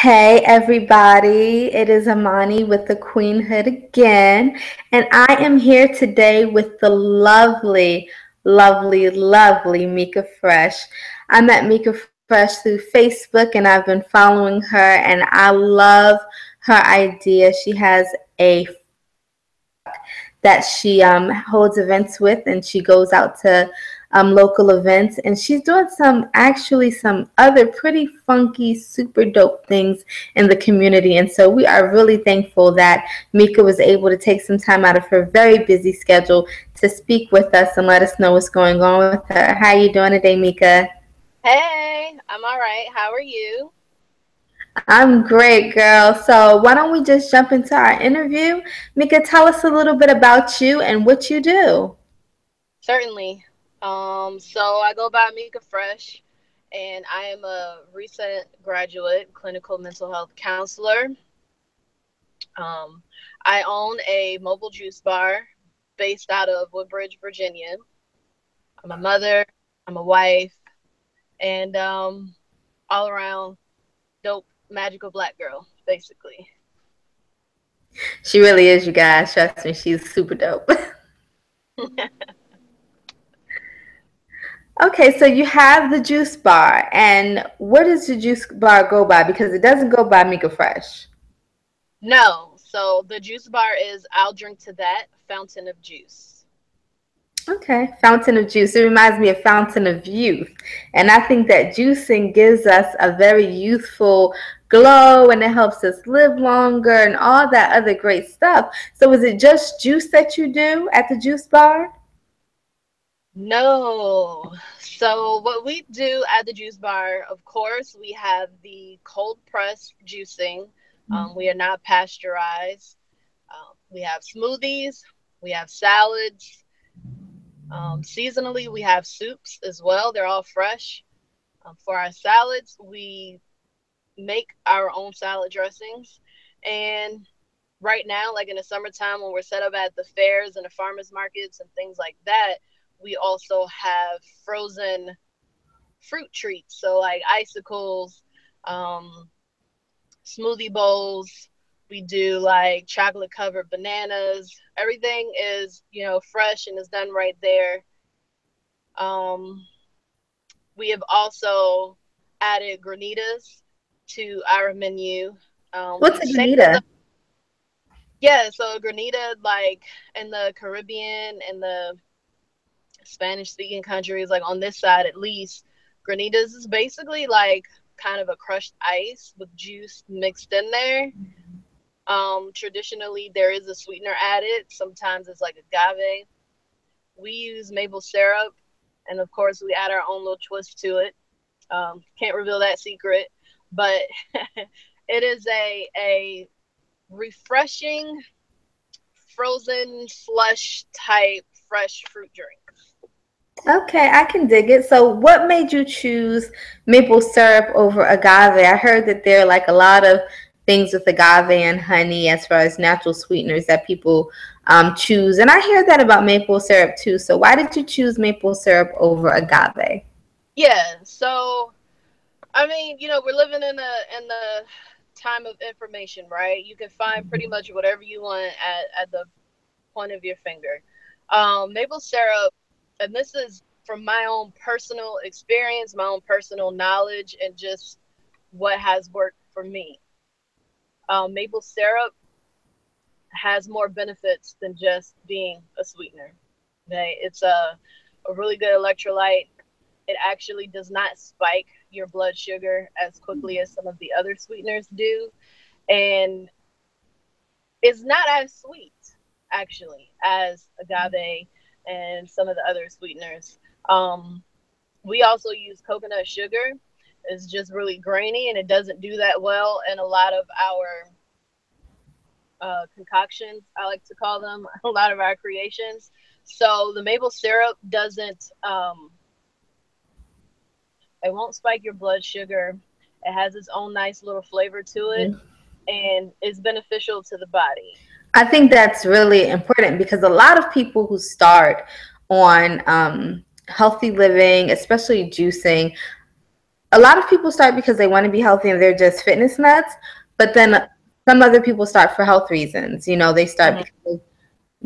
Hey everybody, it is Amani with the Queenhood again, and I am here today with the lovely Mika Fresh. I met Mika Fresh through Facebook and I've been following her and I love her idea. She has a that she holds events with, and she goes out to local events, and she's doing some other pretty funky, super dope things in the community. And so we are really thankful that Mika was able to take some time out of her very busy schedule to speak with us and let us know what's going on with her. How are you doing today, Mika? Hey, I'm all right. How are you? I'm great, girl. So why don't we just jump into our interview? Mika, tell us a little bit about you and what you do. Certainly. So I go by Mika Fresh, and I am a recent graduate clinical mental health counselor. Um, I own a mobile juice bar based out of Woodbridge, Virginia. I'm a mother, I'm a wife, and all around dope, magical black girl, basically. She really is, you guys. Trust me, she's super dope. Okay, so you have the juice bar, and what does the juice bar go by? Because it doesn't go by Mika Fresh. No, so the juice bar is I'll drink to that fountain of juice. Okay, fountain of juice. It reminds me of fountain of youth. And I think that juicing gives us a very youthful glow and it helps us live longer and all that other great stuff. So is it just juice that you do at the juice bar? No. So what we do at the juice bar, of course, we have the cold press juicing. We are not pasteurized. We have smoothies. We have salads. Seasonally, we have soups as well. They're all fresh. For our salads, we make our own salad dressings. And right now, like in the summertime when we're set up at the fairs and the farmers markets and things like that, we also have frozen fruit treats. So like icicles, um, smoothie bowls. We do like chocolate covered bananas. Everything is, fresh and is done right there. Um, we have also added granitas to our menu. What's We a save the granita? Yeah, so granita, like in the Caribbean and the Spanish speaking countries, like on this side at least, granitas is basically like kind of a crushed ice with juice mixed in there. Traditionally, there is a sweetener added. Sometimes it's like agave. We use maple syrup, and of course, we add our own little twist to it. Can't reveal that secret, but it is a refreshing frozen slush type fresh fruit drink. Okay, I can dig it. So, what made you choose maple syrup over agave? I heard that there are like a lot of things with agave and honey as far as natural sweeteners that people choose. And I hear that about maple syrup too. So, why did you choose maple syrup over agave? Yeah, so I mean, we're living in the time of information, right? You can find pretty much whatever you want at the point of your finger. Maple syrup, and this is from my own personal experience, my own personal knowledge, and just what has worked for me. Maple syrup has more benefits than just being a sweetener. Okay, it's a really good electrolyte. It actually does not spike your blood sugar as quickly as some of the other sweeteners do, and it's not as sweet actually as agave and some of the other sweeteners. Um, we also use coconut sugar. It's just really grainy and it doesn't do that well in a lot of our concoctions, I like to call them, a lot of our creations. So the maple syrup doesn't, it won't spike your blood sugar. It has its own nice little flavor to it and it's beneficial to the body. I think that's really important because a lot of people who start on healthy living, especially juicing, a lot of people start because they want to be healthy and they're just fitness nuts, but then some other people start for health reasons. You know, they start Mm-hmm. because,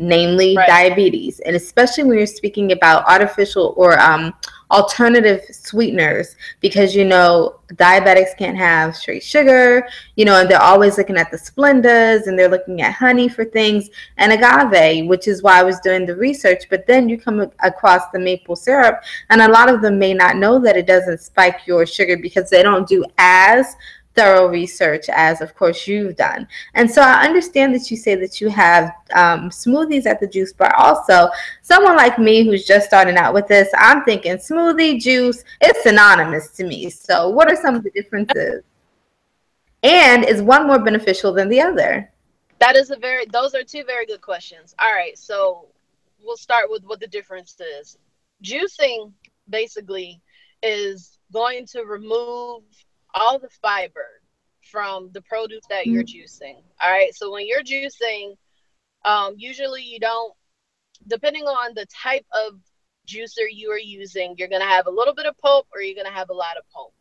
namely Right. diabetes. And especially when you're speaking about artificial or alternative sweeteners, because, you know, diabetics can't have straight sugar, you know, and they're always looking at the Splendas and they're looking at honey for things and agave, which is why I was doing the research. But then you come across the maple syrup, and a lot of them may not know that it doesn't spike your sugar because they don't do as thorough research as, of course, you've done. And so I understand that you say that you have smoothies at the juice bar. Also, someone like me who's just starting out with this, I'm thinking smoothie, juice, it's synonymous to me. So what are some of the differences? And is one more beneficial than the other? Those are two very good questions. All right, so we'll start with what the difference is. Juicing basically is going to remove all the fiber from the produce that you're juicing. All right, so when you're juicing, usually you don't, depending on the type of juicer you are using, you're going to have a little bit of pulp or you're going to have a lot of pulp.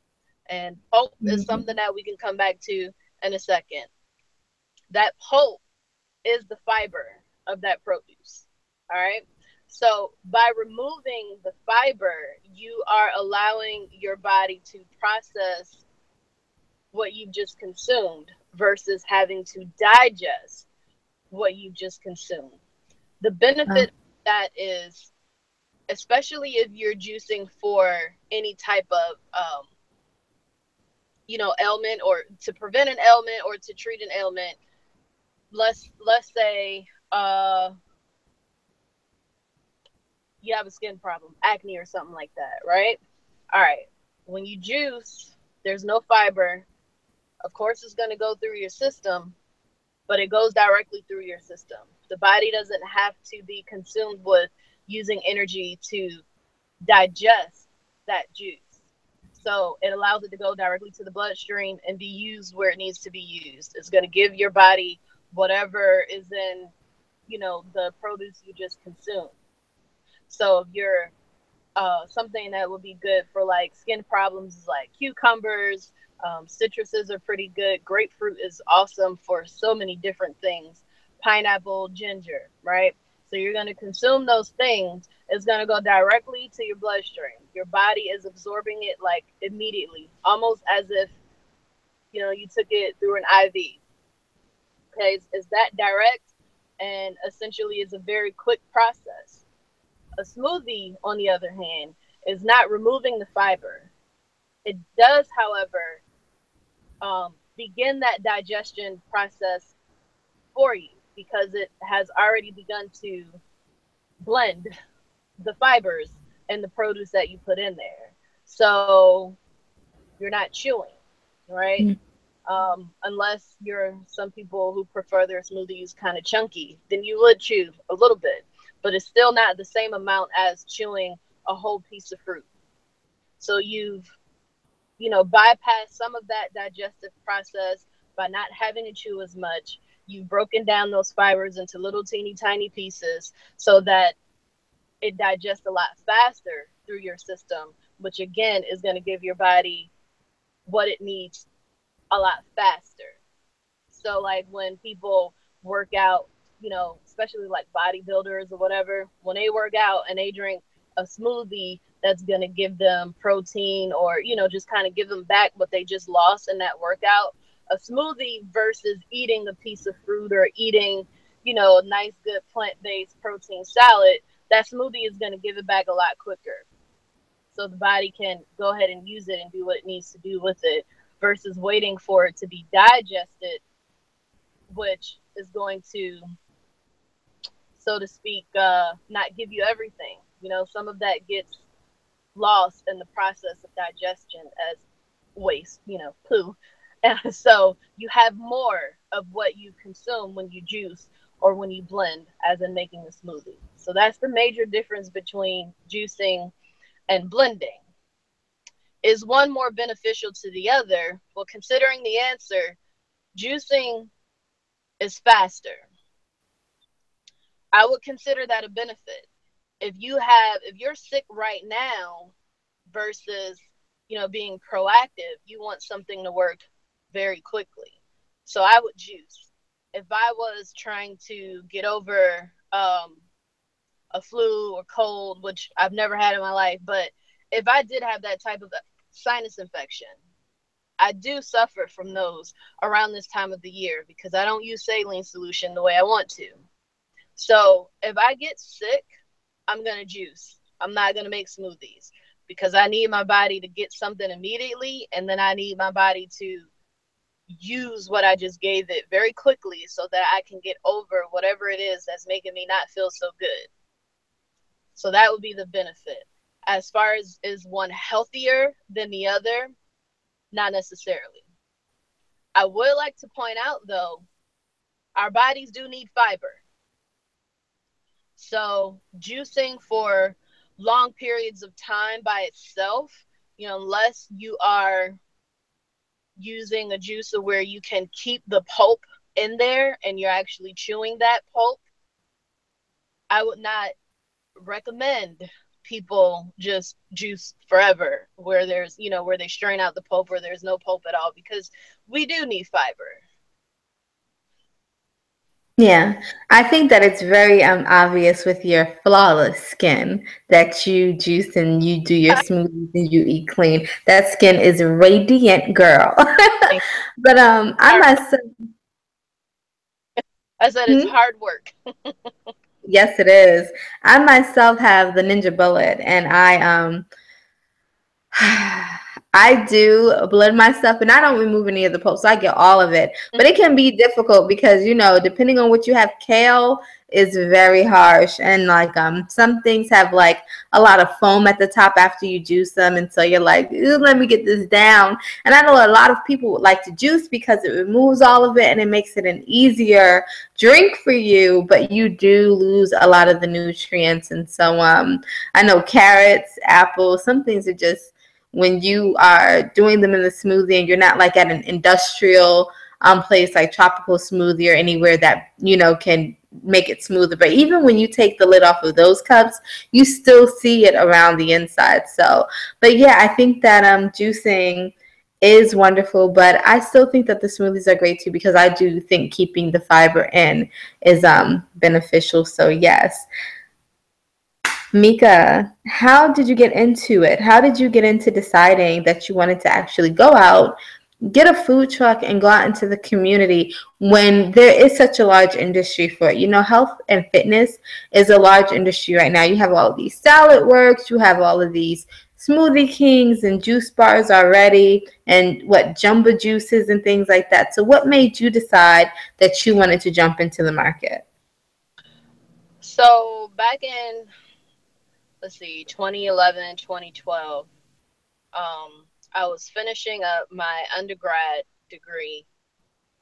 And pulp is something that we can come back to in a second. That pulp is the fiber of that produce. All right. So by removing the fiber, you are allowing your body to process what you've just consumed versus having to digest what you just consumed. The benefit of that is, especially if you're juicing for any type of ailment, or to prevent an ailment or to treat an ailment. Let's say you have a skin problem, acne or something like that, right? All right. When you juice, there's no fiber. Of course, it's going to go through your system, but it goes directly through your system. The body doesn't have to be consumed with using energy to digest that juice. So it allows it to go directly to the bloodstream and be used where it needs to be used. It's going to give your body whatever is in, the produce you just consumed. So if you're something that would be good for like skin problems is like cucumbers. Citruses are pretty good. Grapefruit is awesome for so many different things. Pineapple, ginger, right? So you're going to consume those things. It's going to go directly to your bloodstream. Your body is absorbing it like immediately, almost as if you took it through an IV. Okay, it's that direct, and essentially is a very quick process. A smoothie, on the other hand, is not removing the fiber. It does, however, begin that digestion process for you because it has already begun to blend the fibers and the produce that you put in there. So you're not chewing, right? Unless you're some people who prefer their smoothies kind of chunky, then you would chew a little bit, but it's still not the same amount as chewing a whole piece of fruit. So you've, bypassed some of that digestive process by not having to chew as much. You've broken down those fibers into little teeny tiny pieces so that it digests a lot faster through your system, which again is going to give your body what it needs a lot faster. So like when people work out, especially like bodybuilders or whatever, when they work out and they drink a smoothie that's going to give them protein or, just kind of give them back what they just lost in that workout, a smoothie versus eating a piece of fruit or eating, a nice, good plant-based protein salad, that smoothie is going to give it back a lot quicker. So the body can go ahead and use it and do what it needs to do with it versus waiting for it to be digested, which is going to, so to speak, not give you everything. Some of that gets lost in the process of digestion as waste, poo. And so you have more of what you consume when you juice or when you blend, as in making a smoothie. So that's the major difference between juicing and blending. Is one more beneficial to the other? Well, considering the answer, juicing is faster. I would consider that a benefit. If you're sick right now versus being proactive, you want something to work very quickly. So I would juice. If I was trying to get over a flu or cold, which I've never had in my life, but if I did have that type of sinus infection, I do suffer from those around this time of the year because I don't use saline solution the way I want to. So if I get sick, I'm going to juice. I'm not going to make smoothies because I need my body to get something immediately, and then I need my body to use what I just gave it very quickly so that I can get over whatever it is that's making me not feel so good. So that would be the benefit. As far as is one healthier than the other, not necessarily. I would like to point out though, our bodies do need fiber. So juicing for long periods of time by itself, unless you are using a juicer where you can keep the pulp in there and you're actually chewing that pulp, I would not recommend people just juice forever where where they strain out the pulp where there's no pulp at all, because we do need fiber. Yeah, I think that it's very obvious with your flawless skin that you juice and you do your smoothies and you eat clean. That skin is radiant, girl. But I Hard, myself, I said it's hmm? hard work. Yes, it is. I myself have the Ninja Bullet, and I do blend my stuff and I don't remove any of the pulp, so I get all of it. But it can be difficult because, depending on what you have, kale is very harsh, and like some things have like a lot of foam at the top after you juice them, and so you're like, ooh, let me get this down. And I know a lot of people would like to juice because it removes all of it and it makes it an easier drink for you, but you do lose a lot of the nutrients. And so I know carrots, apples, some things are just, when you are doing them in the smoothie and you're not like at an industrial place like Tropical Smoothie or anywhere that can make it smoother. But even when you take the lid off of those cups, you still see it around the inside. So, but yeah, I think that juicing is wonderful, but I still think that the smoothies are great too, because I do think keeping the fiber in is beneficial. So yes. Mika, how did you get into it? How did you get into deciding that you wanted to actually go out, get a food truck, and go out into the community when there is such a large industry for it? Health and fitness is a large industry right now. You have all of these salad works, you have all of these smoothie kings and juice bars already, and jumbo juices and things like that. So what made you decide that you wanted to jump into the market? So back in, let's see, 2011, 2012, I was finishing up my undergrad degree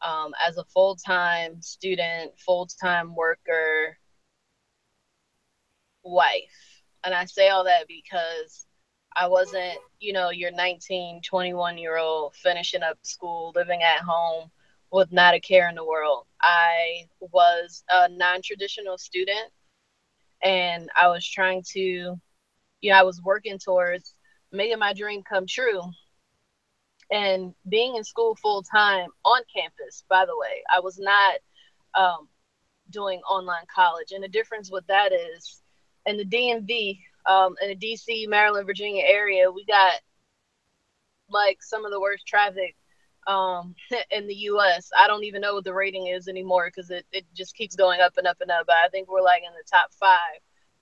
as a full-time student, full-time worker, wife. And I say all that because I wasn't, your 19, 21-year-old finishing up school, living at home with not a care in the world. I was a non-traditional student, and I was trying to, I was working towards making my dream come true. And being in school full time on campus, by the way, I was not um, doing online college. And the difference with that is in the DMV, in the DC, Maryland, Virginia area, we got like some of the worst traffic in the US. I don't even know what the rating is anymore because it just keeps going up and up and up. But I think we're like in the top 5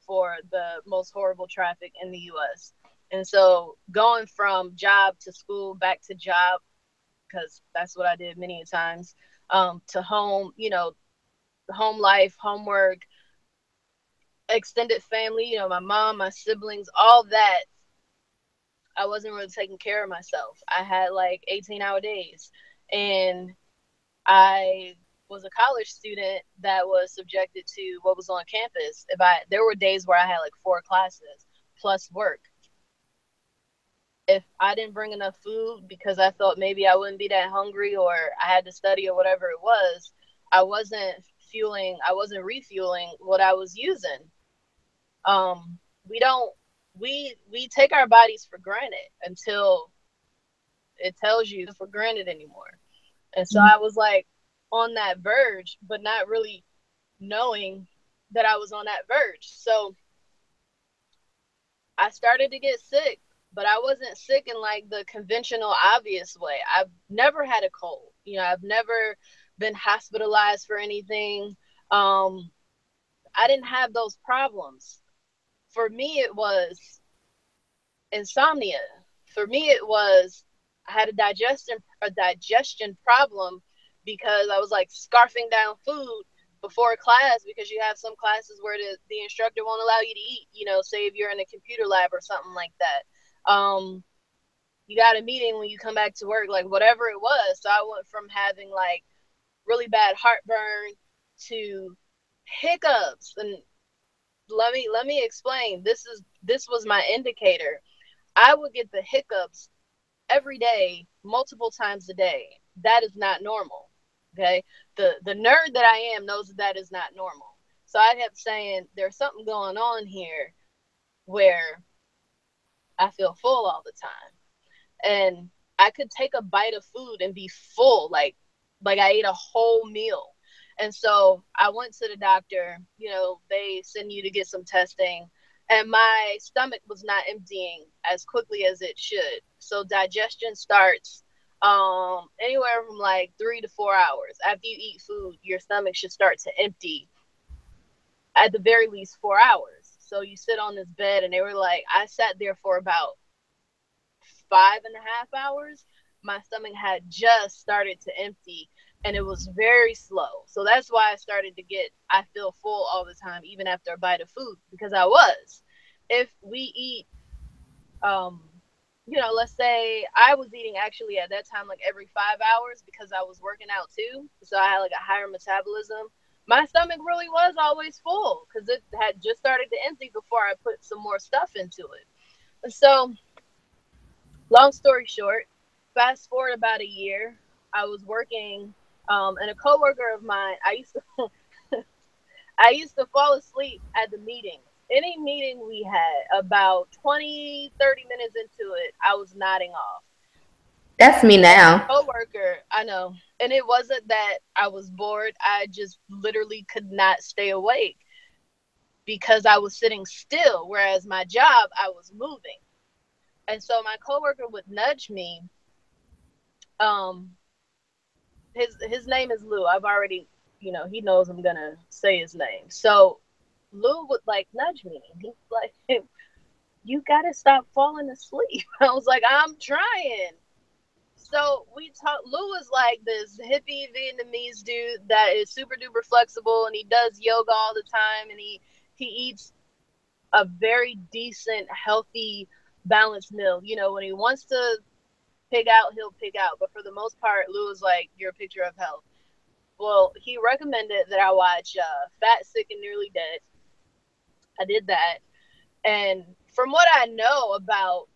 for the most horrible traffic in the US. And so going from job to school, back to job, because that's what I did many times, to home, home life, homework, extended family, my mom, my siblings, all that. I wasn't really taking care of myself. I had like 18-hour days, and I was a college student that was subjected to what was on campus. There were days where I had like 4 classes plus work. If I didn't bring enough food because I thought maybe I wouldn't be that hungry or I had to study or whatever it was, I wasn't refueling what I was using. We don't we take our bodies for granted until it tells you for granted anymore. And so I was like on that verge, but not really knowing that I was on that verge. So I started to get sick, but I wasn't sick in like the conventional, obvious way. I've never had a cold. You know, I've never been hospitalized for anything. Um, I didn't have those problems. For me, it was insomnia. For me, it was I had a digestion problem because I was like scarfing down food before class because you have some classes where the instructor won't allow you to eat, you know, say if you're in a computer lab or something like that. You got a meeting when you come back to work, like whatever it was. So I went from having like really bad heartburn to hiccups. And let me explain. This was my indicator. I would get the hiccups every day, multiple times a day. That is not normal. Okay. The nerd that I am knows that that is not normal. So I kept saying there's something going on here where I feel full all the time. And I could take a bite of food and be full, like I ate a whole meal. And so I went to the doctor. You know, they send you to get some testing, and my stomach was not emptying as quickly as it should. So digestion starts anywhere from like 3 to 4 hours after you eat food. Your stomach should start to empty at the very least 4 hours. So you sit on this bed, and they were like, I sat there for about 5.5 hours. My stomach had just started to empty, and it was very slow. So that's why I feel full all the time, even after a bite of food, because I was. If we eat, um, you know, let's say I was eating actually at that time like every 5 hours because I was working out too. So I had like a higher metabolism. My stomach really was always full because it had just started to empty before I put some more stuff into it. And so long story short, fast forward about a year, I was working, and a coworker of mine. I used to fall asleep at the meetings. Any meeting we had, about 20, 30 minutes into it, I was nodding off. That's me And my now. coworker, I know, and it wasn't that I was bored. I just literally could not stay awake because I was sitting still, whereas my job, I was moving. And so my coworker would nudge me. Um, his name is Lou. I've already, you know, he knows I'm gonna say his name. So Lou would like nudge me. He's like, "You gotta stop falling asleep." I was like, "I'm trying." So we talked. Lou is like this hippie Vietnamese dude that is super duper flexible, and he does yoga all the time, and he eats a very decent, healthy, balanced meal. You know, when he wants to pig out, he'll pig out. But for the most part, Lou is like, you're a picture of health. Well, he recommended that I watch Fat, Sick, and Nearly Dead. I did that. And from what I know about,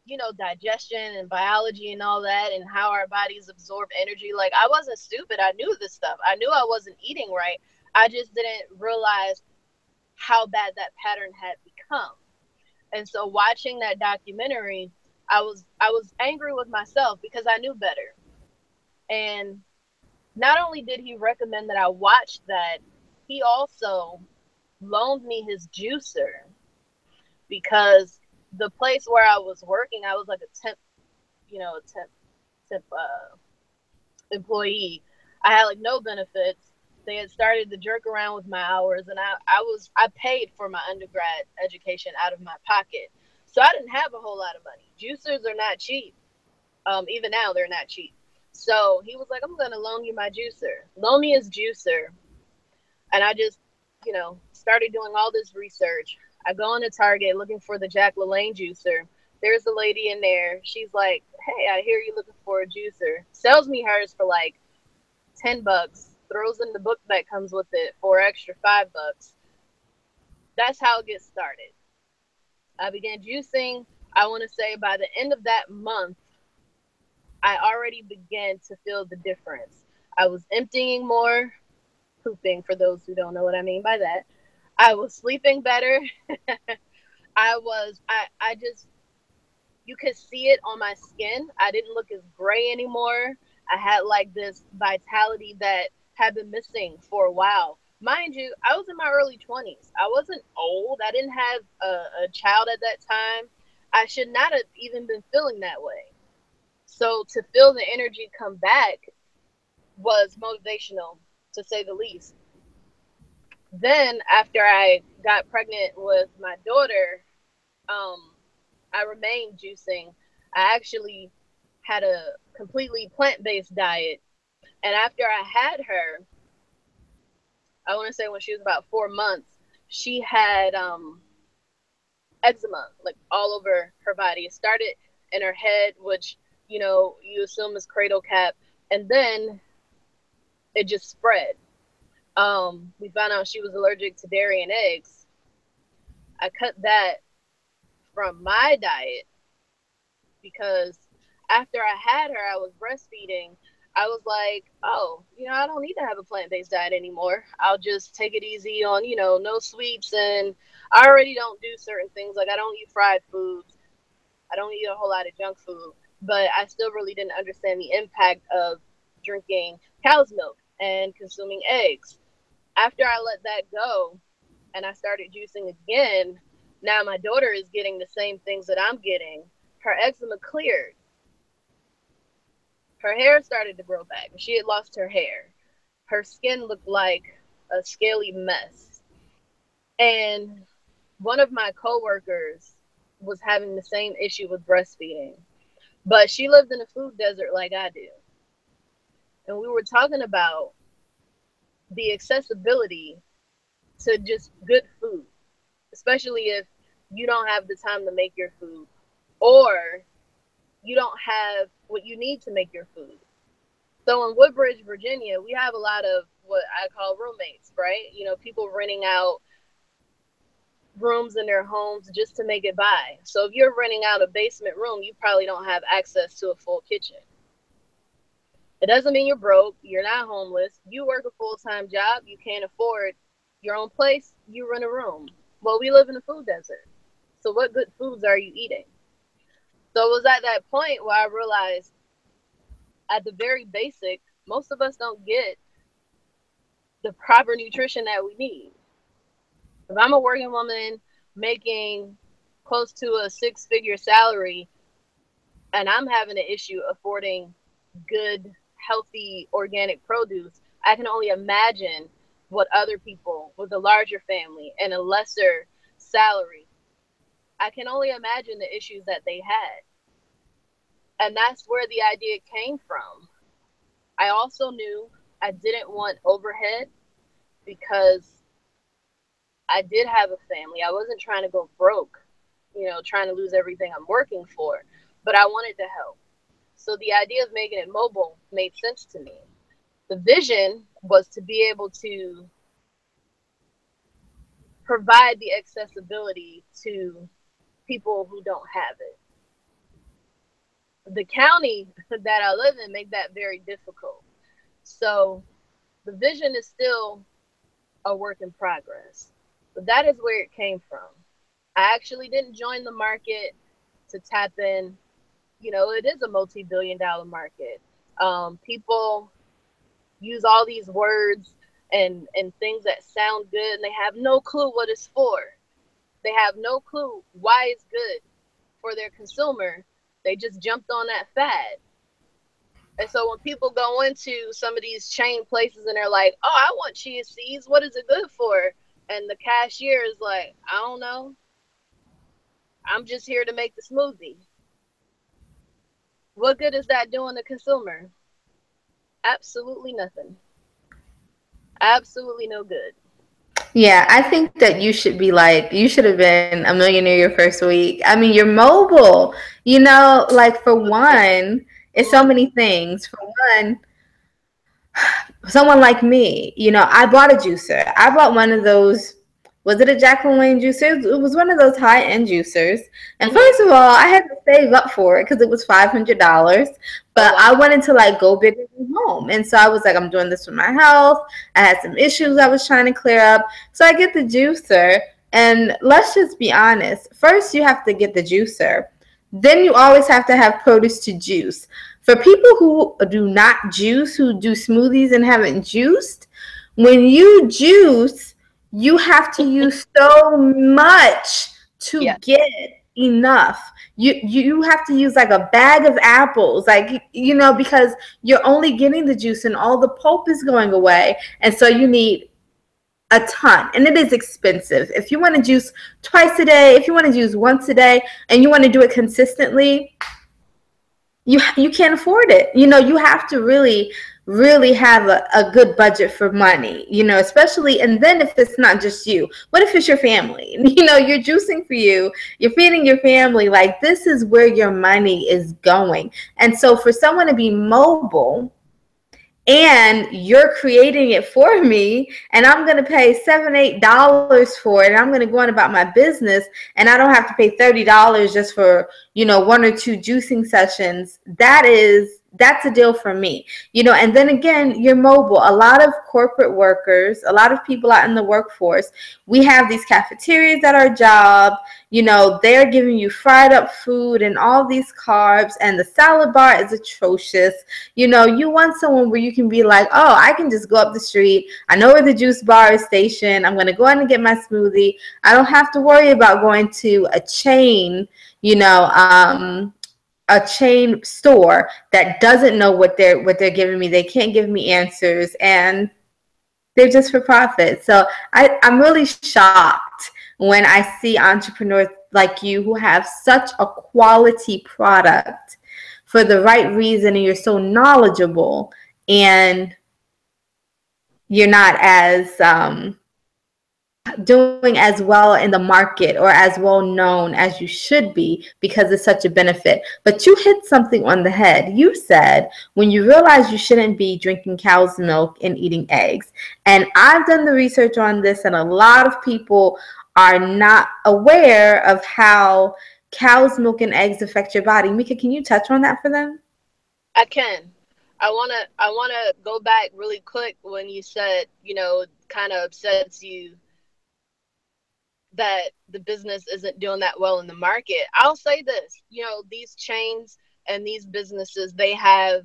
you know, digestion and biology and all that and how our bodies absorb energy, like I wasn't stupid. I knew this stuff. I knew I wasn't eating right. I just didn't realize how bad that pattern had become. And so watching that documentary, I was angry with myself because I knew better. And not only did he recommend that I watch that, he also loaned me his juicer because the place where I was working, I was like a temp, you know, temp employee. I had like no benefits. They had started to jerk around with my hours, and I paid for my undergrad education out of my pocket, so I didn't have a whole lot of money. Juicers are not cheap. Even now they're not cheap. So he was like, "I'm gonna loan you my juicer." Loan me his juicer, and I just, you know, started doing all this research. I go into Target looking for the Jack LaLanne juicer. There's a lady in there. She's like, "Hey, I hear you looking for a juicer." Sells me hers for like $10. Throws in the book that comes with it for extra $5. That's how it gets started. I began juicing. I want to say by the end of that month, I already began to feel the difference. I was emptying more, pooping for those who don't know what I mean by that. I was sleeping better. I just You could see it on my skin. I didn't look as gray anymore. I had like this vitality that had been missing for a while. Mind you, I was in my early 20s. I wasn't old. I didn't have a child at that time. I should not have even been feeling that way. So to feel the energy come back was motivational, to say the least. Then, after I got pregnant with my daughter, um, I remained juicing. I actually had a completely plant based diet. And after I had her, I want to say when she was about 4 months, she had eczema like all over her body. It started in her head, which, you assume is cradle cap. And then it just spread. We found out she was allergic to dairy and eggs. I cut that from my diet because after I had her, I was breastfeeding. I was like, oh, I don't need to have a plant based diet anymore. I'll just take it easy on, no sweets. And I already don't do certain things. Like, I don't eat fried foods, I don't eat a whole lot of junk food. But I still really didn't understand the impact of drinking cow's milk and consuming eggs. After I let that go and I started juicing again, now my daughter is getting the same things that I'm getting. Her eczema cleared. Her hair started to grow back. She had lost her hair. Her skin looked like a scaly mess. And one of my coworkers was having the same issue with breastfeeding, but she lived in a food desert like I do. And we were talking about the accessibility to just good food, especially if you don't have the time to make your food or you don't have what you need to make your food. So in Woodbridge, Virginia, we have a lot of what I call roommates, right? People renting out rooms in their homes just to make it by. So if you're renting out a basement room, you probably don't have access to a full kitchen. It doesn't mean you're broke. You're not homeless. You work a full-time job. You can't afford your own place. You rent a room. Well, we live in a food desert. So what good foods are you eating? So it was at that point where I realized, at the very basic, most of us don't get the proper nutrition that we need. If I'm a working woman making close to a six-figure salary and I'm having an issue affording good, healthy, organic produce, I can only imagine what other people with a larger family and a lesser salary, I can only imagine the issues that they had. And that's where the idea came from. I also knew I didn't want overhead because I did have a family. I wasn't trying to go broke, trying to lose everything I'm working for, but I wanted to help. So the idea of making it mobile made sense to me. The vision was to be able to provide the accessibility to people who don't have it. The county that I live in make that very difficult. So the vision is still a work in progress. But that is where it came from. I actually didn't join the market to tap in. It is a multi-billion-dollar market. People use all these words and things that sound good, and they have no clue what it's for. They have no clue why it's good for their consumer. They just jumped on that fad. And so when people go into some of these chain places and they're like, oh, I want chia seeds, what is it good for? And the cashier is like, I don't know. I'm just here to make the smoothie. What good is that doing the consumer? Absolutely nothing. Absolutely no good. Yeah, I think that you should have been a millionaire your first week. I mean, you're mobile, like for one, it's so many things. For one, someone like me, I bought a juicer. I bought one of those. Was it a Jacqueline juicer? It was one of those high-end juicers. And first of all, I had to save up for it because it was $500. But I wanted to go big in home. And so I was like, I'm doing this for my health. I had some issues I was trying to clear up. So I get the juicer. And let's just be honest. First, you have to get the juicer. then you always have to have produce to juice. For people who do not juice, who do smoothies and haven't juiced, when you juice, you have to use so much to Yeah. get enough. You have to use like a bag of apples, like, because you're only getting the juice and all the pulp is going away. And so you need a ton, and it is expensive. If you want to juice twice a day, if you want to juice once a day, and you want to do it consistently, you can't afford it. You have to really have a good budget for money, especially. And then if it's not just you, what if it's your family? You're juicing for you're feeding your family. Like, this is where your money is going. And so for someone to be mobile, and you're creating it for me, and I'm going to pay $7-8 for it, and I'm going to go on about my business, and I don't have to pay $30 just for one or two juicing sessions. That's a deal for me. And then again, you're mobile. A lot of corporate workers, a lot of people out in the workforce, we have these cafeterias at our job. They're giving you fried up food and all these carbs, and the salad bar is atrocious. You want someone where you can be like, oh, I can just go up the street. I know where the juice bar is stationed. I'm going to go in and get my smoothie. I don't have to worry about going to a chain, a chain store that doesn't know what they're giving me. They can't give me answers, and they're just for profit. So I'm really shocked when I see entrepreneurs like you who have such a quality product for the right reason, and you're so knowledgeable, and you're not as doing as well in the market or as well known as you should be, because it's such a benefit. But you hit something on the head. You said when you realize you shouldn't be drinking cow's milk and eating eggs. And I've done the research on this, and a lot of people are not aware of how cow's milk and eggs affect your body. Mika, can you touch on that for them? I can. I wanna go back really quick when you said, kind of upsets you that the business isn't doing that well in the market. I'll say this, these chains and these businesses, they have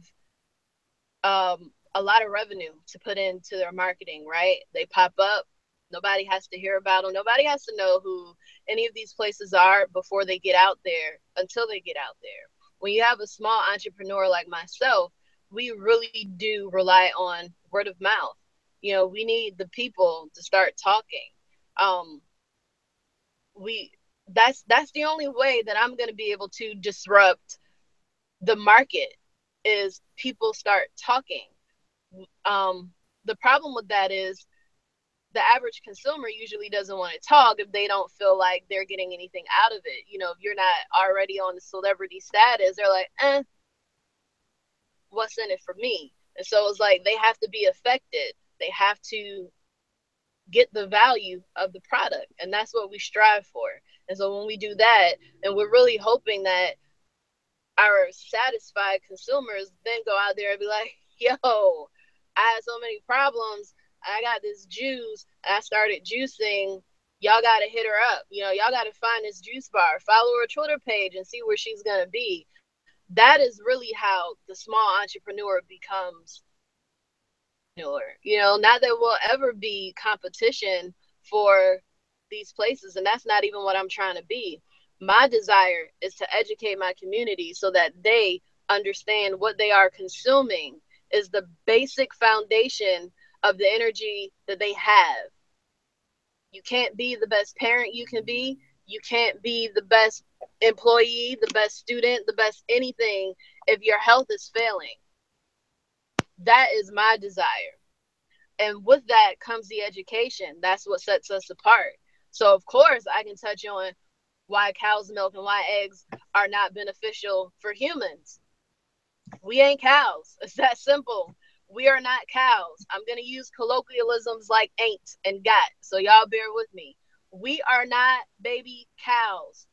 a lot of revenue to put into their marketing, right? They pop up. Nobody has to hear about them. Nobody has to know who any of these places are before they get out there, until they get out there. When you have a small entrepreneur like myself, we really do rely on word of mouth. We need the people to start talking. Um, we that's the only way that I'm going to be able to disrupt the market, is people start talking. The problem with that is the average consumer usually doesn't want to talk if they don't feel like they're getting anything out of it. If you're not already on the celebrity status, they're like, what's in it for me? And so it's like they have to be affected. They have to get the value of the product, and that's what we strive for. And so when we do that, and we're really hoping that our satisfied consumers then go out there and be like, yo, I had so many problems, I got this juice, I started juicing, y'all got to hit her up, y'all got to find this juice bar, follow her Twitter page and see where she's going to be. That is really how the small entrepreneur becomes. Not that we'll ever be competition for these places, and that's not even what I'm trying to be. My desire is to educate my community so that they understand what they are consuming is the basic foundation of the energy that they have. You can't be the best parent you can be. You can't be the best employee, the best student, the best anything if your health is failing. That is my desire. And with that comes the education. That's what sets us apart. So, of course, I can touch on why cow's milk and why eggs are not beneficial for humans. We ain't cows. It's that simple. We are not cows. I'm going to use colloquialisms like ain't and got. So y'all bear with me. We are not baby cows.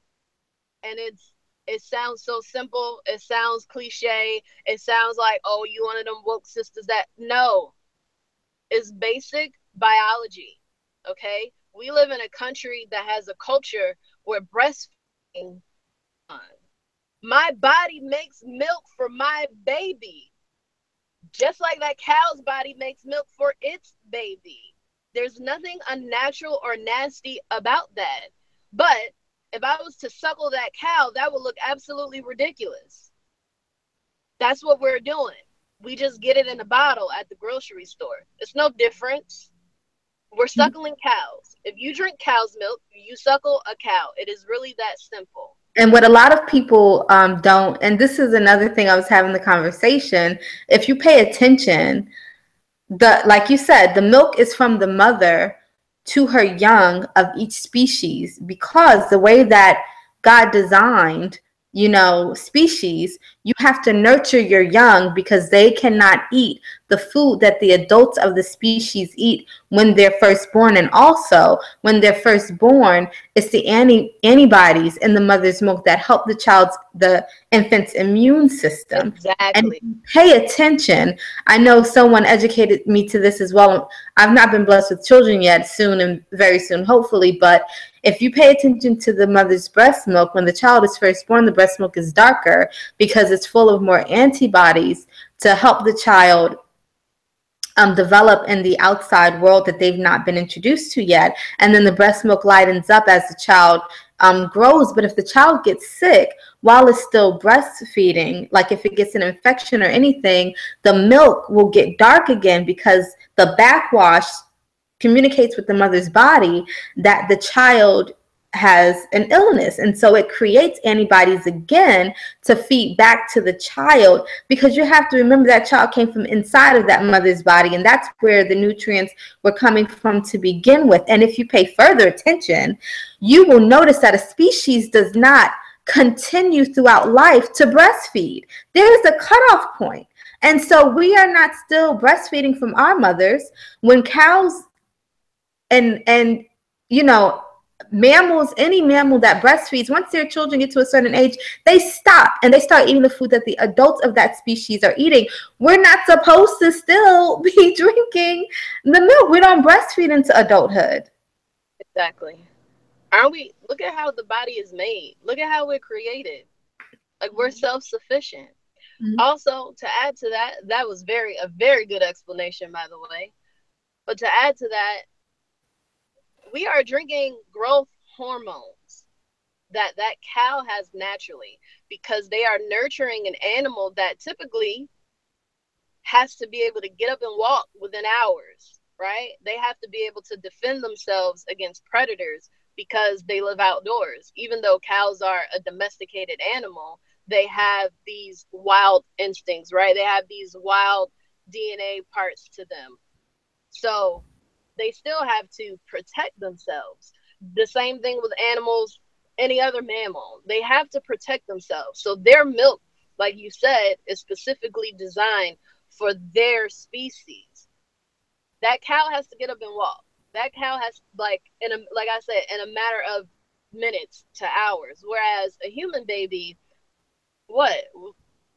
And it sounds so simple. It sounds cliche. It sounds like, oh, you one of them woke sisters that, no. It's basic biology. Okay? We live in a country that has a culture where breastfeeding My body makes milk for my baby, just like that cow's body makes milk for its baby. There's nothing unnatural or nasty about that. But if I was to suckle that cow, that would look absolutely ridiculous. That's what we're doing. We just get it in a bottle at the grocery store. It's no difference. We're suckling cows. If you drink cow's milk, you suckle a cow. It is really that simple. And what a lot of people don't, and this is another thing I was having the conversation, if you pay attention, like you said, the milk is from the mother to her young of each species, because the way that God designed, species, you have to nurture your young because they cannot eat the food that the adults of the species eat when they're first born. And also, when they're first born, it's the antibodies in the mother's milk that help the infant's immune system. And Exactly. pay attention. I know someone educated me to this as well. I've not been blessed with children yet, soon and very soon, hopefully, but if you pay attention to the mother's breast milk, when the child is first born, the breast milk is darker because it's full of more antibodies to help the child develop in the outside world that they've not been introduced to yet. And then the breast milk lightens up as the child grows. But if the child gets sick while it's still breastfeeding, like if it gets an infection or anything, the milk will get dark again because the backwash communicates with the mother's body that the child has an illness, and so it creates antibodies again to feed back to the child, because you have to remember that child came from inside of that mother's body, and that's where the nutrients were coming from to begin with. And if you pay further attention, you will notice that a species does not continue throughout life to breastfeed. There is a cutoff point. And so we are not still breastfeeding from our mothers. When cows and mammals, any mammal that breastfeeds, once their children get to a certain age, they stop and they start eating the food that the adults of that species are eating. We're not supposed to still be drinking the milk. We don't breastfeed into adulthood. Exactly. Aren't we? Look at how the body is made. Look at how we're created. Like, we're self-sufficient. Mm-hmm. Also, to add to that, that was a very good explanation, by the way. But to add to that, we are drinking growth hormones that cow has naturally, because they are nurturing an animal that typically has to be able to get up and walk within hours, right? They have to be able to defend themselves against predators because they live outdoors. Even though cows are a domesticated animal, they have these wild instincts, right? They have these wild DNA parts to them. So they still have to protect themselves. The same thing with animals, any other mammal. They have to protect themselves. So their milk, like you said, is specifically designed for their species. That cow has to get up and walk. That cow has, like I said, in a matter of minutes to hours. Whereas a human baby, what?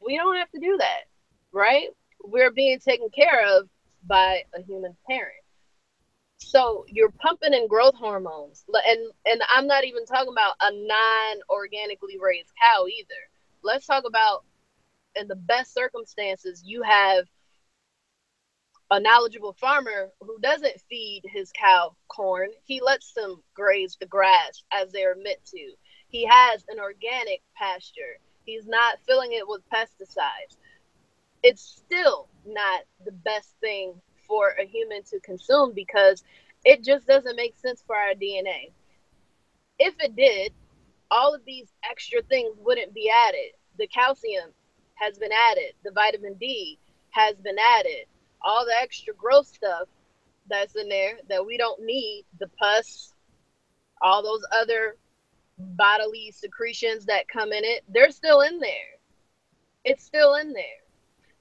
We don't have to do that, right? We're being taken care of by a human parent. So you're pumping in growth hormones, and I'm not even talking about a non-organically raised cow either. Let's talk about, in the best circumstances, you have a knowledgeable farmer who doesn't feed his cow corn. He lets them graze the grass as they're meant to. He has an organic pasture. He's not filling it with pesticides. It's still not the best thing for a human to consume because it just doesn't make sense for our DNA. If it did, all of these extra things wouldn't be added. The calcium has been added, the vitamin D has been added, all the extra growth stuff that's in there that we don't need, the pus, all those other bodily secretions that come in it, they're still in there. It's still in there.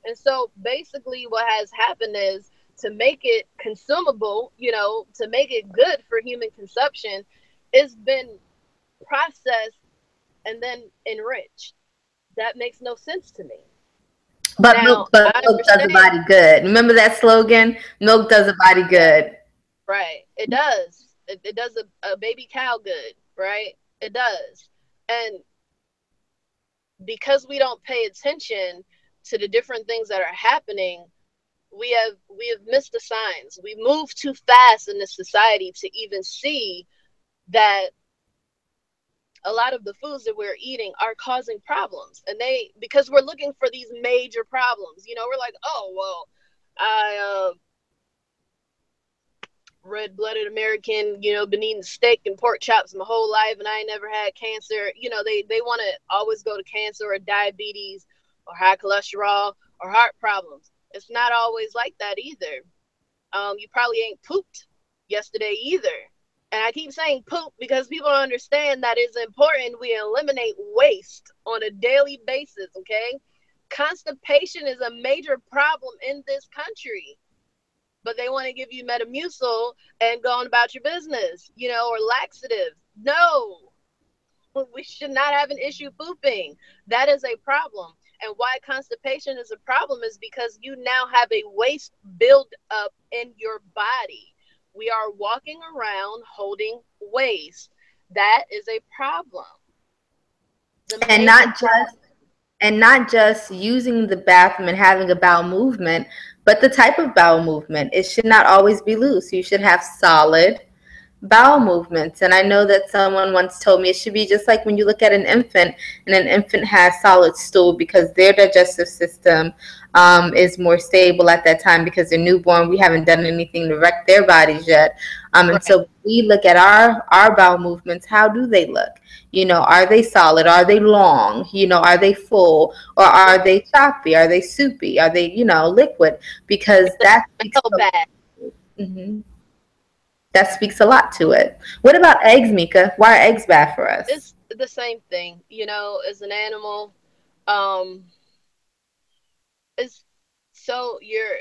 And so basically what has happened is, to make it consumable, to make it good for human consumption, it's been processed and then enriched. That makes no sense to me. Now, But I milk does a understand, body good. Remember that slogan? Milk does a body good. right? It does. It does a baby cow good, right? It does. And because we don't pay attention to the different things that are happening, we have missed the signs. We move too fast in this society to even see that a lot of the foods that we're eating are causing problems. And they, because we're looking for these major problems, we're like, oh, well, I red-blooded American, been eating steak and pork chops my whole life, and I ain't never had cancer. They want to always go to cancer or diabetes or high cholesterol or heart problems. It's not always like that either. You probably ain't pooped yesterday either. And I keep saying poop because people don't understand that it's important we eliminate waste on a daily basis, okay? Constipation is a major problem in this country, but they want to give you Metamucil and go on about your business, or laxatives. No, we should not have an issue pooping. That is a problem. And why constipation is a problem is because you now have a waste build up in your body. We are walking around holding waste. That is a problem. And not just using the bathroom and having a bowel movement, but the type of bowel movement. It should not always be loose. You should have solid bowel movements. And I know that someone once told me it should be just like when you look at an infant, and an infant has solid stool because their digestive system is more stable at that time because they're newborn. We haven't done anything to wreck their bodies yet. And Right. so we look at our bowel movements. How do they look? Are they solid? Are they long? Are they full? Or are they choppy? Are they soupy? Are they, liquid? Because that speaks Smell bad. Mhm. That speaks a lot to it. What about eggs, Mika? Why are eggs bad for us? It's the same thing, as an animal. Um, it's so you're.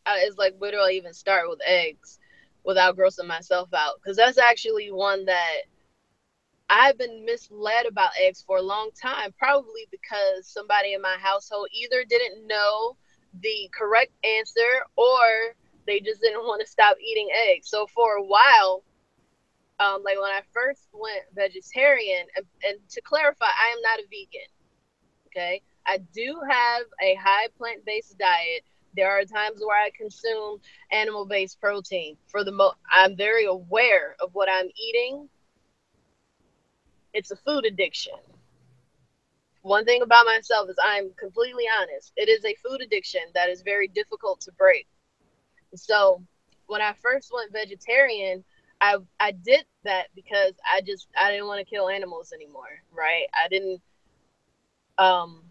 It's like, where do I even start with eggs without grossing myself out? Because that's actually one that I've been misled about eggs for a long time, probably because somebody in my household either didn't know the correct answer or they just didn't want to stop eating eggs. So for a while, like when I first went vegetarian, and to clarify, I am not a vegan. Okay, I do have a high plant-based diet. There are times where I consume animal-based protein. I'm very aware of what I'm eating. It's a food addiction. One thing about myself is I'm completely honest. It is a food addiction that is very difficult to break. So when I first went vegetarian, I did that because I didn't want to kill animals anymore, right? I didn't um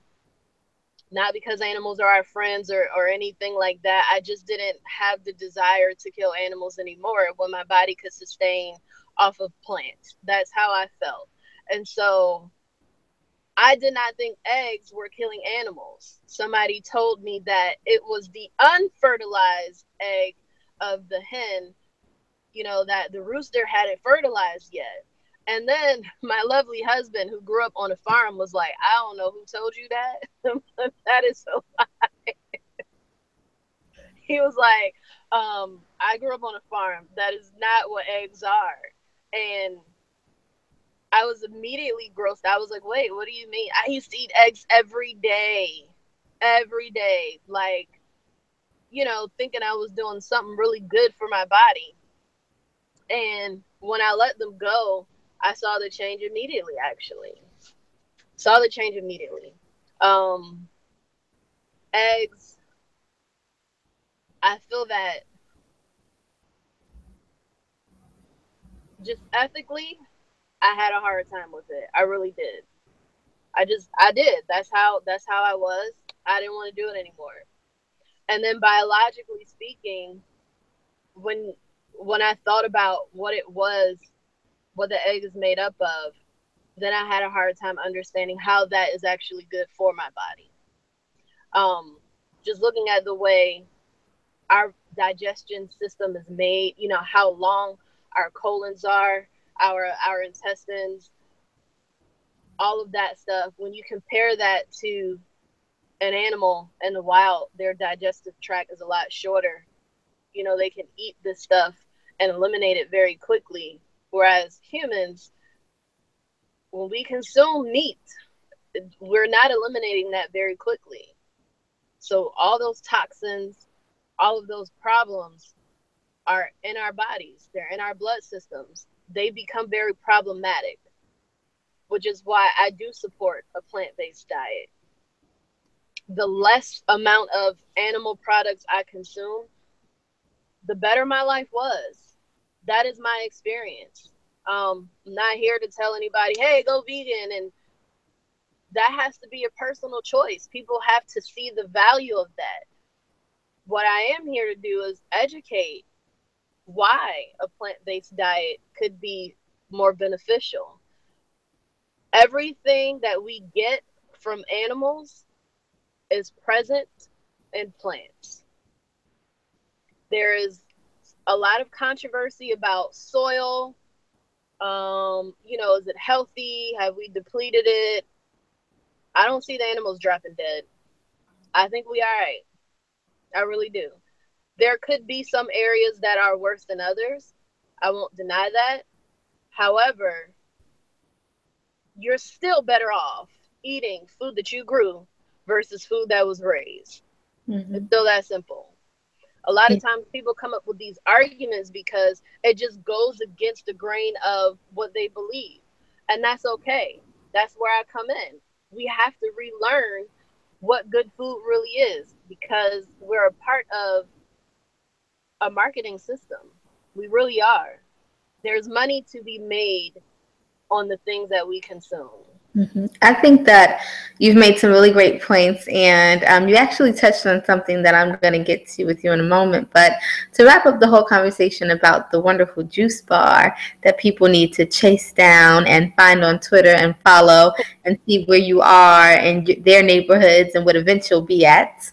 not because animals are our friends or anything like that. I just didn't have the desire to kill animals anymore when my body could sustain off of plants. That's how I felt. And so I did not think eggs were killing animals. Somebody told me that it was the unfertilized egg of the hen, that the rooster hadn't fertilized yet. And then my lovely husband, who grew up on a farm, was like, I don't know who told you that. That is so. He was like, I grew up on a farm. That is not what eggs are. And I was immediately grossed. I was like, wait, what do you mean? I used to eat eggs every day. Every day. Like, thinking I was doing something really good for my body. And when I let them go, I saw the change immediately, actually. Saw the change immediately. Um, Eggs, I feel that just ethically, I had a hard time with it. I really did. I did. That's how I was. I didn't want to do it anymore. And then biologically speaking, when when I thought about what it was, what the egg is made up of, then I had a hard time understanding how that is actually good for my body. Um, just looking at the way our digestion system is made, how long our colons are, our intestines, all of that stuff. When you compare that to an animal in the wild, their digestive tract is a lot shorter. They can eat this stuff and eliminate it very quickly. Whereas humans, when we consume meat, we're not eliminating that very quickly. So all those toxins, all of those problems are in our bodies. They're in our blood systems. They become very problematic, which is why I do support a plant-based diet. The less amount of animal products I consume, the better my life was. That is my experience. I'm not here to tell anybody, hey, go vegan. And that has to be a personal choice. People have to see the value of that. What I am here to do is educate why a plant-based diet could be more beneficial. Everything that we get from animals is present in plants. There is a lot of controversy about soil. Is it healthy? Have we depleted it? I don't see the animals dropping dead. I think we are right. I really do. There could be some areas that are worse than others. I won't deny that. However, you're still better off eating food that you grew versus food that was raised. It's Mm-hmm. still that simple. A lot of times people come up with these arguments because it just goes against the grain of what they believe. And that's okay. That's where I come in. We have to relearn what good food really is because we're a part of a marketing system. We really are. There's money to be made on the things that we consume. I think that you've made some really great points, and you actually touched on something that I'm going to get to with you in a moment. But to wrap up the whole conversation about the wonderful juice bar that people need to chase down and find on Twitter and follow and see where you are and their neighborhoods and what events you'll be at.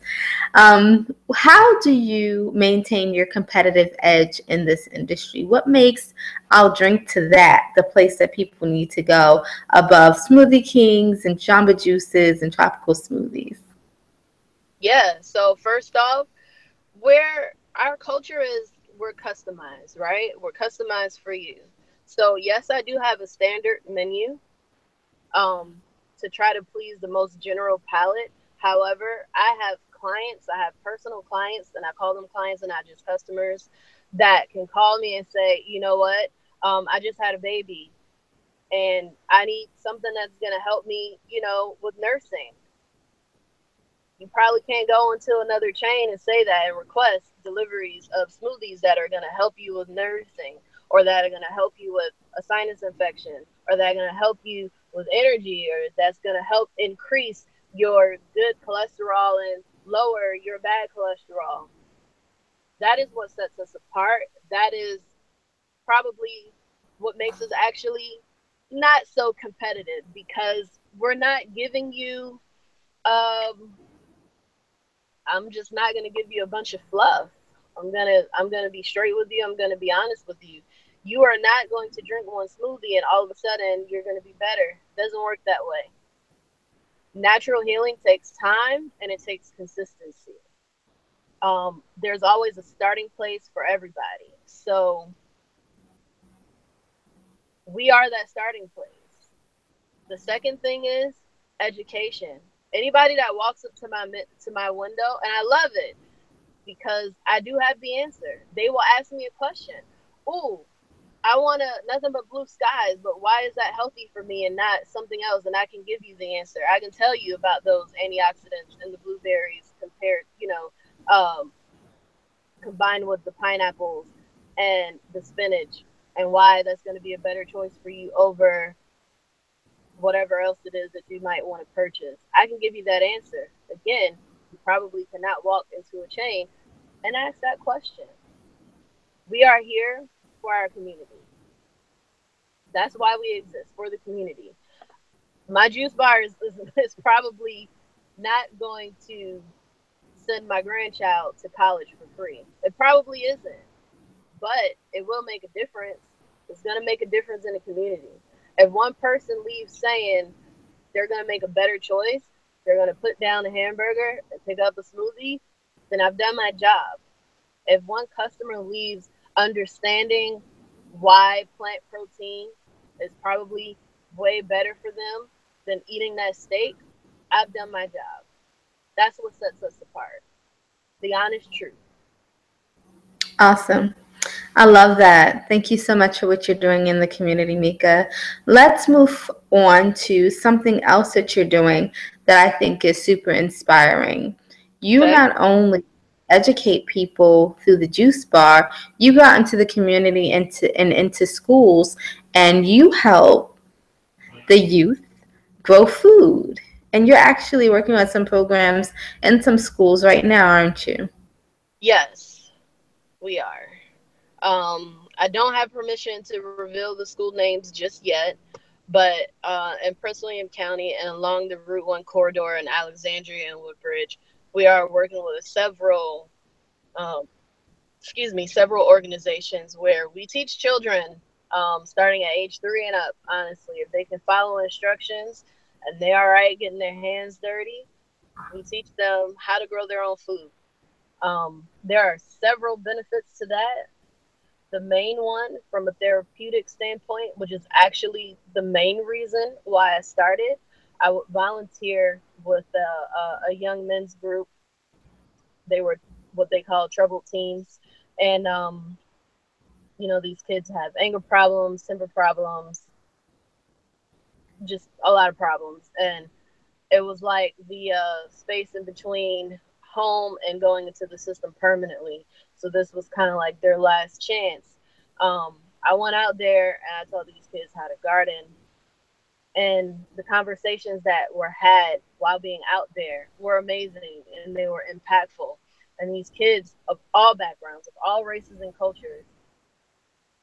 How do you maintain your competitive edge in this industry? What makes I'll Drink to That the place that people need to go above Smoothie Kings and Jamba Juices and tropical smoothies? Yeah. So first off, where our culture is, we're customized, right? We're customized for you. So yes, I do have a standard menu um, to try to please the most general palate. However, I have clients, I have personal clients, and I call them clients and not just customers that can call me and say, you know what, I just had a baby and I need something that's going to help me, with nursing. You probably can't go into another chain and say that and request deliveries of smoothies that are going to help you with nursing or that are going to help you with a sinus infection or that are going to help you with energy or that's going to help increase your good cholesterol and lower your bad cholesterol. That is what sets us apart. That is probably what makes us actually not so competitive because we're not giving you um, I'm just not gonna give you a bunch of fluff. I'm gonna be straight with you. I'm gonna be honest with you. You are not going to drink one smoothie and all of a sudden you're gonna be better. It doesn't work that way. Natural healing takes time and it takes consistency. There's always a starting place for everybody. So we are that starting place. The second thing is education. Anybody that walks up to my window, and I love it, because I do have the answer. They will ask me a question. Ooh, I want nothing but blue skies, but why is that healthy for me and not something else? And I can give you the answer. I can tell you about those antioxidants in the blueberries um, combined with the pineapples and the spinach, and why that's going to be a better choice for you over whatever else it is that you might want to purchase. I can give you that answer. Again, you probably cannot walk into a chain and ask that question. We are here for our community. That's why we exist, for the community. My juice bar is probably not going to send my grandchild to college for free. It probably isn't, but it will make a difference. It's going to make a difference in the community. If one person leaves saying they're going to make a better choice, they're going to put down a hamburger and pick up a smoothie, then I've done my job. If one customer leaves understanding why plant protein is probably way better for them, than eating that steak, I've done my job. That's what sets us apart. The honest truth. Awesome. I love that. Thank you so much for what you're doing in the community, Mika. Let's move on to something else that you're doing that I think is super inspiring. You Okay. not only educate people through the juice bar, you go out into the community and into schools, and you help the youth grow food. And you're actually working on some programs in some schools right now, aren't you? Yes, we are. I don't have permission to reveal the school names just yet, but in Prince William County and along the Route 1 corridor in Alexandria and Woodbridge, we are working with um, several organizations where we teach children starting at age 3 and up. Honestly, if they can follow instructions and they are right getting their hands dirty, we teach them how to grow their own food. There are several benefits to that. The main one, from a therapeutic standpoint, which is actually the main reason why I started, I would volunteer with a young men's group. They were what they call troubled teens, and these kids have anger problems, temper problems, just a lot of problems. And it was like the space in between home and going into the system permanently. So this was kind of like their last chance. I went out there and I taught these kids how to garden. And the conversations that were had while being out there were amazing and they were impactful. And these kids of all backgrounds, of all races and cultures,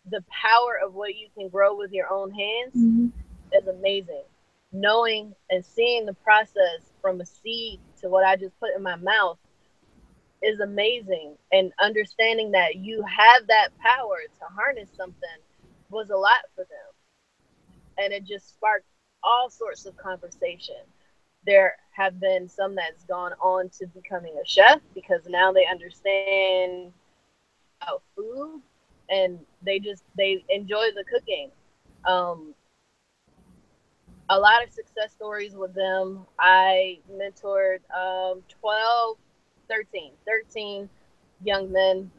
the power of what you can grow with your own hands Mhm. is amazing. Knowing and seeing the process from a seed to what I just put in my mouth is amazing. And understanding that you have that power to harness something was a lot for them. And it just sparked all sorts of conversation. There have been some that's gone on to becoming a chef because now they understand about food and they enjoy the cooking. Um, a lot of success stories with them. I mentored 12, 13 young men,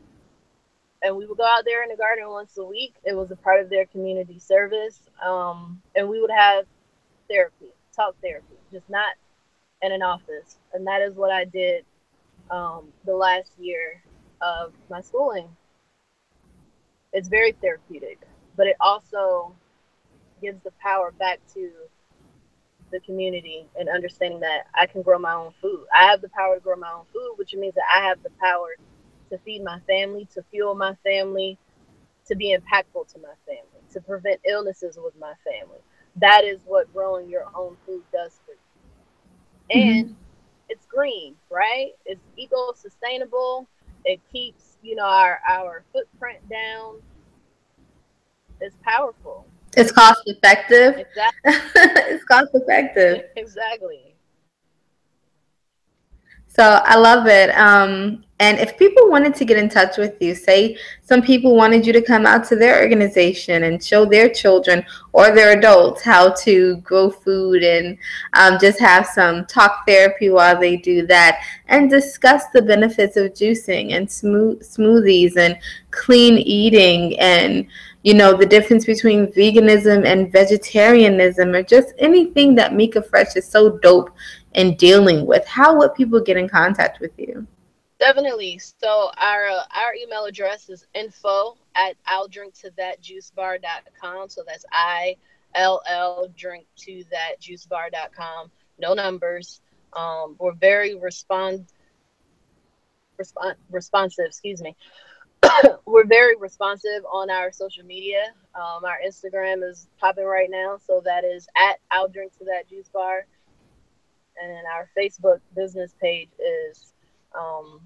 and we would go out there in the garden once a week. It was a part of their community service. And we would have therapy, talk therapy, just not in an office. And that is what I did the last year of my schooling. It's very therapeutic, but it also gives the power back to the community and understanding that I can grow my own food. I have the power to grow my own food, which means that I have the power to feed my family, to fuel my family, to be impactful to my family, to prevent illnesses with my family. That is what growing your own food does for you. Mhm. And it's green, right? It's eco sustainable. It keeps, our footprint down. It's powerful. It's cost effective. Exactly. It's cost effective. Exactly. So I love it. And if people wanted to get in touch with you, say some people wanted you to come out to their organization and show their children or their adults how to grow food and just have some talk therapy while they do that and discuss the benefits of juicing and smoothies and clean eating and the difference between veganism and vegetarianism or just anything that Mika Fresh is so dope in dealing with. How would people get in contact with you? Definitely. So our email address is info@illdrinktothatjuicebar.com. So that's ILL drink to that juicebar.com. No numbers. We're very responsive. Excuse me. We're very responsive on our social media. Our Instagram is popping right now, so that is at I'll drink to that juice bar, and then our Facebook business page um,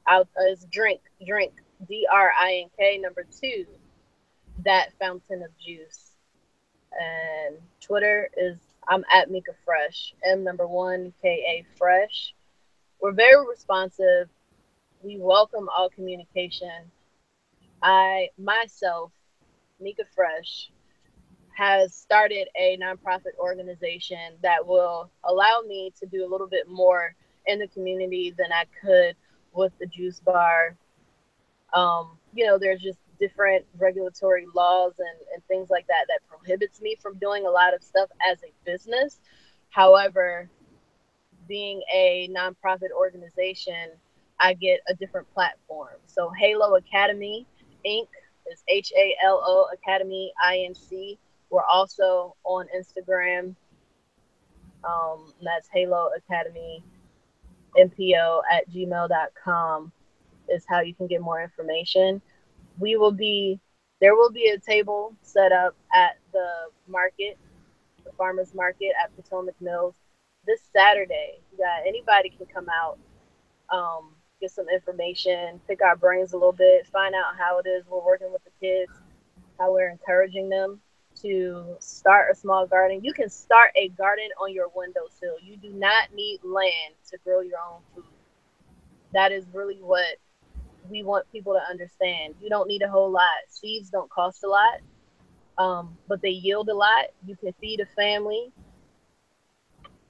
out is drink number two that fountain of juice, and Twitter is I'm at Mika Fresh, M number one KA Fresh. We're very responsive. We welcome all communication. I myself, Mika Fresh, has started a nonprofit organization that will allow me to do a little bit more in the community than I could with the juice bar. There's just different regulatory laws and things like that that prohibits me from doing a lot of stuff as a business. However, being a nonprofit organization, I get a different platform. So Halo Academy Inc. is HALO Academy INC. We're also on Instagram. That's Halo Academy MPO at gmail.com is how you can get more information. We will be There will be a table set up at the market, the farmers market at Potomac Mills this Saturday. Yeah, anybody can come out, get some information, pick our brains a little bit, find out how it is we're working with the kids, how we're encouraging them to start a small garden. You can start a garden on your windowsill. You do not need land to grow your own food. That is really what we want people to understand. You don't need a whole lot. Seeds don't cost a lot, but they yield a lot. You can feed a family.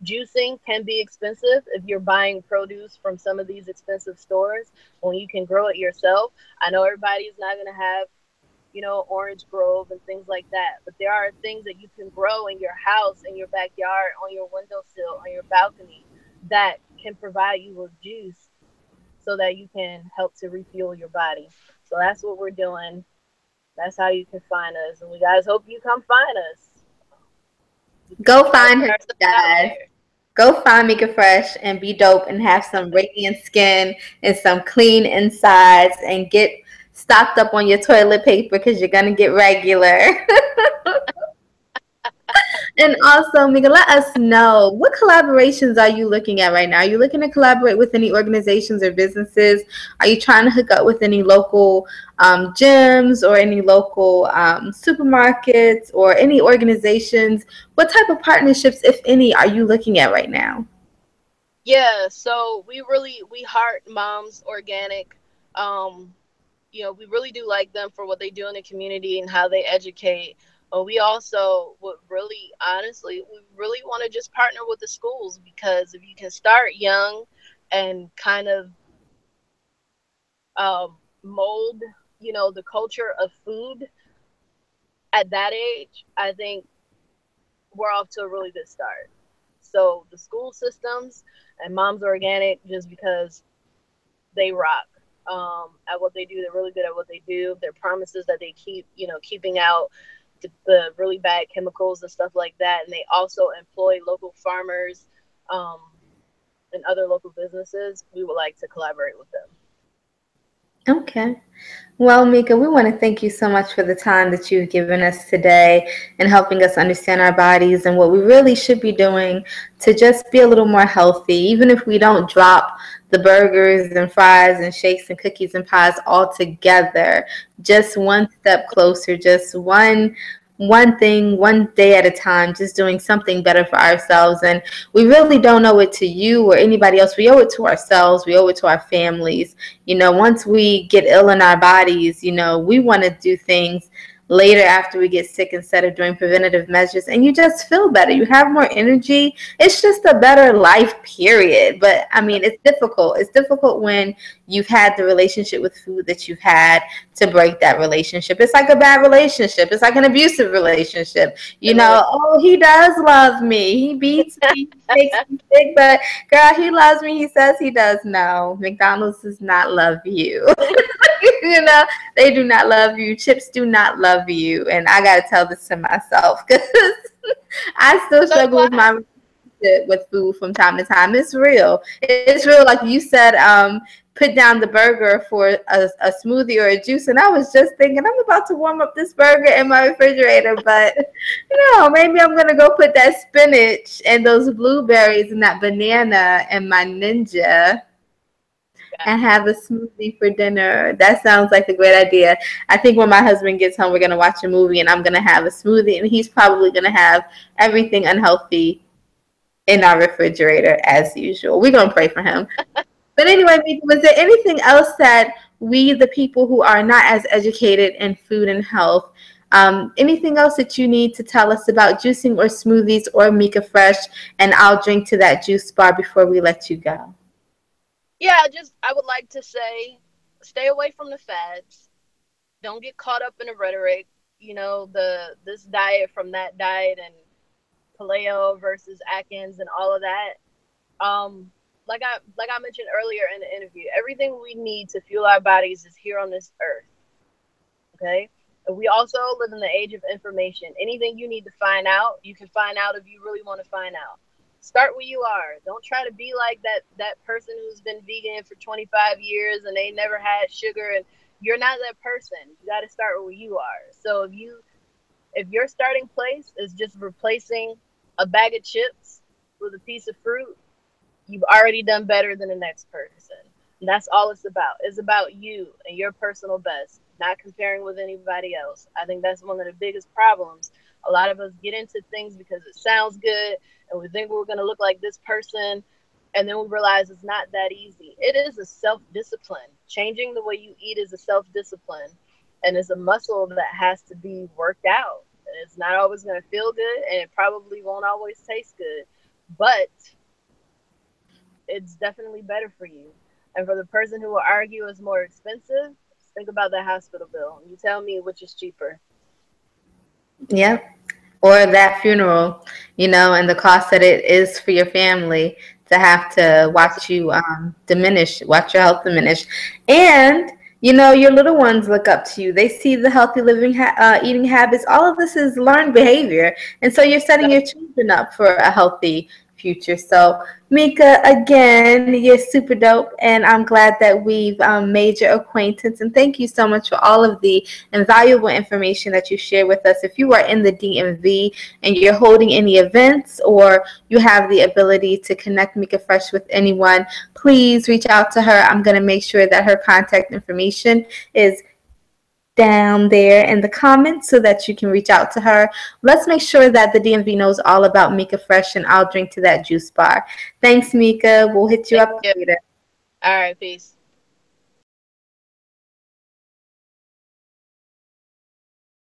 Juicing can be expensive if you're buying produce from some of these expensive stores when you can grow it yourself. I know everybody's not going to have, orange grove and things like that, but there are things that you can grow in your house, in your backyard, on your windowsill, on your balcony that can provide you with juice so that you can help to refuel your body. So that's what we're doing. That's how you can find us. And we guys hope you come find us. Go find her, guys. Go find Mika Fresh and be dope and have some radiant skin and some clean insides and get stocked up on your toilet paper because you're going to get regular. And also, Mika, let us know, what collaborations are you looking at right now? Are you looking to collaborate with any organizations or businesses? Are you trying to hook up with any local gyms or any local supermarkets or any organizations? What type of partnerships, if any, are you looking at right now? Yeah, so we heart Moms Organic. We really do like them for what they do in the community and how they educate. But we also would really, honestly, we really want to just partner with the schools, because if you can start young and kind of mold, the culture of food at that age, I think we're off to a really good start. So the school systems and Moms Organic, just because they rock at what they do, they're really good at what they do. Their promises that they keep, keeping out the really bad chemicals and stuff like that. And they also employ local farmers and other local businesses. We would like to collaborate with them. Okay. Well, Mika, we want to thank you so much for the time that you've given us today and helping us understand our bodies and what we really should be doing to just be a little more healthy, even if we don't drop the burgers and fries and shakes and cookies and pies all together. Just one step closer, just one thing, one day at a time, just doing something better for ourselves. And we really don't owe it to you or anybody else. We owe it to ourselves. We owe it to our families. Once we get ill in our bodies, we want to do things later after we get sick instead of doing preventative measures, and you just feel better. You have more energy. It's just a better life, period. But I mean, it's difficult. It's difficult when you've had the relationship with food that you've had to break that relationship. It's like a bad relationship. It's like an abusive relationship. Oh, he does love me. He beats me, he makes me sick, but girl, he loves me. He says he does. No, McDonald's does not love you. They do not love you. Chips do not love you. And I got to tell this to myself because I still struggle with my relationship with food from time to time. It's real. It's real. Like you said, put down the burger for a smoothie or a juice. And I was just thinking, I'm about to warm up this burger in my refrigerator. But, maybe I'm going to go put that spinach and those blueberries and that banana in my Ninja and have a smoothie for dinner. That sounds like a great idea. I think when my husband gets home, we're going to watch a movie and I'm going to have a smoothie, and he's probably going to have everything unhealthy in our refrigerator as usual. We're going to pray for him. But anyway, was there anything else that we, the people who are not as educated in food and health, Anything else that you need to tell us about juicing or smoothies or Mika Fresh? And I'll drink to that juice bar before we let you go. Yeah, just I would like to say, stay away from the fads. Don't get caught up in the rhetoric. You know, the this diet from that diet and paleo versus Atkins and all of that. Like I mentioned earlier in the interview, everything we need to fuel our bodies is here on this earth. Okay. And we also live in the age of information. Anything you need to find out, you can find out if you really want to find out. Start where you are. Don't try to be like that person who's been vegan for 25 years and they never had sugar, and you're not that person. You got to start where you are. So if your starting place is just replacing a bag of chips with a piece of fruit, you've already done better than the next person. And that's all it's about. It's about you and your personal best, not comparing with anybody else. I think that's one of the biggest problems. A lot of us get into things because it sounds good and we think we're going to look like this person. And then we realize it's not that easy. It is a self discipline. Changing the way you eat is a self discipline. And it's a muscle that has to be worked out. And it's not always going to feel good, and it probably won't always taste good. But it's definitely better for you. And for the person who will argue it's more expensive, think about that hospital bill. You tell me which is cheaper. Yep. Or that funeral, and the cost that it is for your family to have to watch you watch your health diminish. And, your little ones look up to you. They see the healthy living, eating habits. All of this is learned behavior. And so you're setting your children up for a healthy future. So, Mika, again, you're super dope, and I'm glad that we've made your acquaintance. And thank you so much for all of the invaluable information that you share with us. If you are in the DMV and you're holding any events, or you have the ability to connect Mika Fresh with anyone, please reach out to her. I'm going to make sure that her contact information is down there in the comments so that you can reach out to her. Let's make sure that the DMV knows all about Mika Fresh, and I'll drink to that juice bar. Thanks, Mika. We'll hit you Thank up you. later. All right, peace.